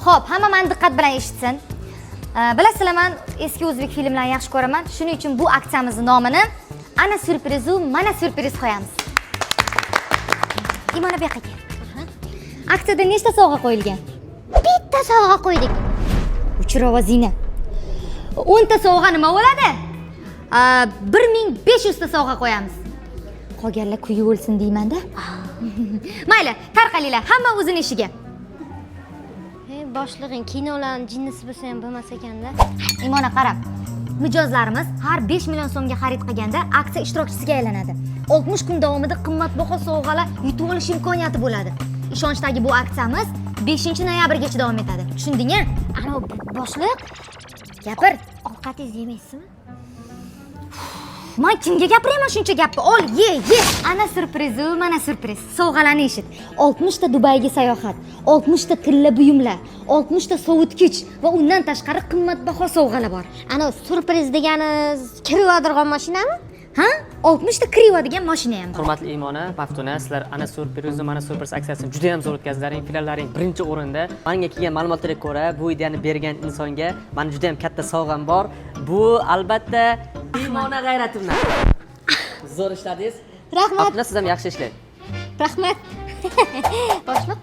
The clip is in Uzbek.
Xo'p, hamma meni diqqat bilan eshitsin. Bilasizlar, men eski o'zbek filmlarini yaxshi ko'raman. Shuning uchun bu aksiyamizning nomini ana syurprizu, mana syurpriz qo'yamiz. Imona bu yoqqa kel. Aksiyada nechta sovg'a qo'yilgan? Bitta sovg'a qo'ydik. O'chir ovozingni. 10 ta sovg'a nima bo'ladi? 1500 ta sovg'a qo'yamiz. Qolganlar kuyi o'lsin deyman-da. Mayli, tarqalinglar, hamma o'zini ishiga. Boshlig'ing kinolarning jinnisi bo'lsa ham bo'lmas ekanda. Imona qarab. Mijozlarimiz har 5 million so'mga xarid qilganda aksiya ishtirokchisiga aylanadi. 60 kun davomida qimmatbaho sovg'alar yutib olish imkoniyati bo'ladi. Ishonchdagi bu aksiyamiz 5-noyabrgacha davom etadi. Tushundingmi? Ana boshliq, Gapir. ovqatingizni yemaysizmi? Men kimga gapiraman shuncha gapni? Ol, ye. Ana syurprizu, mana syurpriz. Sovg'alarni eshit. 60 ta Dubayga sayohat, 60 ta tilla buyumlar, 60 ta sovutgich va undan tashqari qimmatbaho sovg'alar bor. Ana syurpriz degani kirib mashinami? Ha? 60 ta kiriyadigan mashina ham bor. Hurmatli Imona, Maftuna, sizlar ana syurpriz, mana syurpriz aksiyasini juda ham zo'r o'tkazdilaring. Filallaring birinchi o'rinda. Menga kelgan ma'lumotlarga ko'ra, bu ideyani bergan insonga men juda ham katta sovg'am bor. Bu albatta Imona g'ayratimdan. Zo'r ishladingiz. Rahmat. Siz ham yaxshi ishlang. Rahmat. Boshliq,